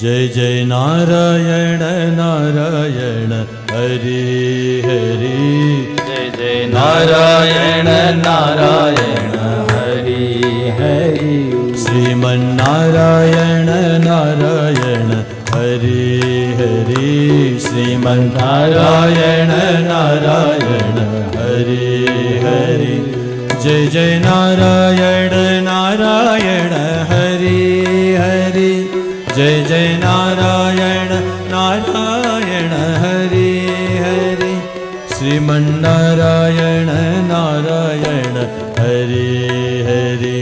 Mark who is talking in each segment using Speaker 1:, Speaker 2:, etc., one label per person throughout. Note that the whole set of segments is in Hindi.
Speaker 1: जय जय नारायण नारायण हरि हरि।
Speaker 2: जय जय नारायण नारायण हरि हरि।
Speaker 1: श्रीमन्नारायण नारायण हरि हरि। श्रीमन्नारायण नारायण हरि हरि। जय जय नारायण नारायण हरि हरि। जय जय नारायण नारायण हरि हरि। श्रीमन्नारायण नारायण हरि हरि।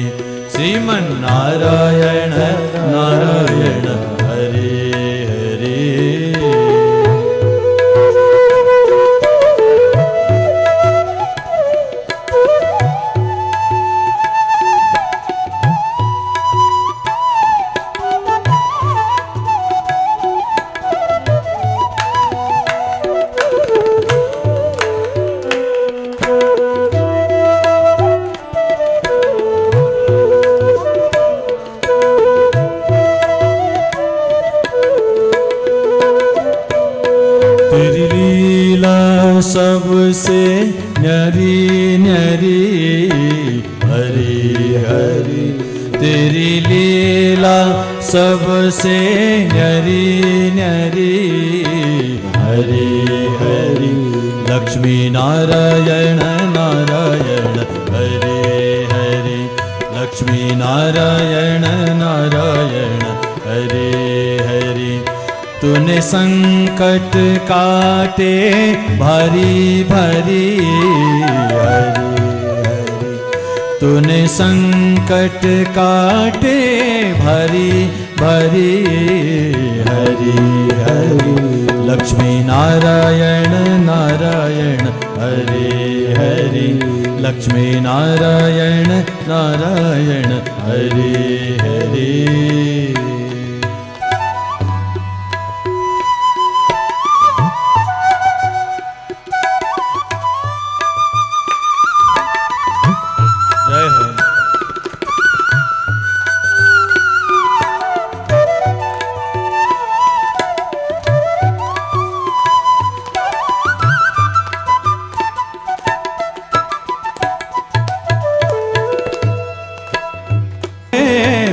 Speaker 1: श्रीमन्नारायण नारायण हरि हरि। सबसे न्यारी न्यारी हरि हरि। तेरी लीला सबसे न्यारी न्यारी हरि हरि। लक्ष्मी नारायण नारायण हरि हरि। लक्ष्मी नारायण नारायण हरि हरि। तूने संकट काटे भारी भारी हरि हरि। तूने संकट काटे भारी भारी हरि हरि। लक्ष्मी नारायण नारायण हरि हरि। लक्ष्मी नारायण नारायण हरि हरि।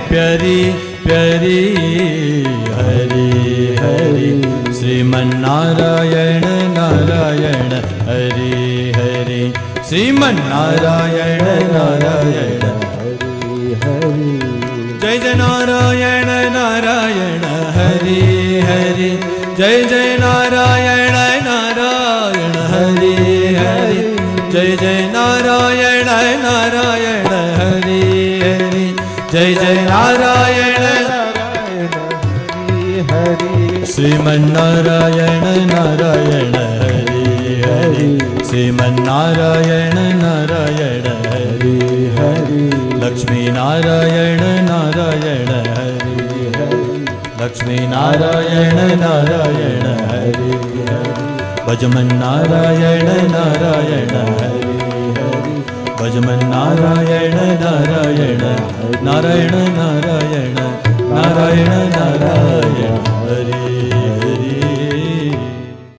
Speaker 1: प्यारी प्यारी हरि हरि। श्रीमन्नारायण नारायण हरि हरि। श्रीमन्नारायण नारायण हरि हरि। जय जय नारायण नारायण हरि हरि। जय जय नारायण नारायण हरि हरि। जय जय नारायण नारायण हरि हरि। जय जय नारायण नारायण हरि हरि। श्रीमन्नारायण नारायण हरि हरि। श्रीमन्नारायण नारायण हरि हरि। लक्ष्मी नारायण नारायण हरि हरि। लक्ष्मी नारायण नारायण हरि हरि। भजमन नारायण नारायण हरि हरि। भजमन नारायण नारायण नारायण नारायण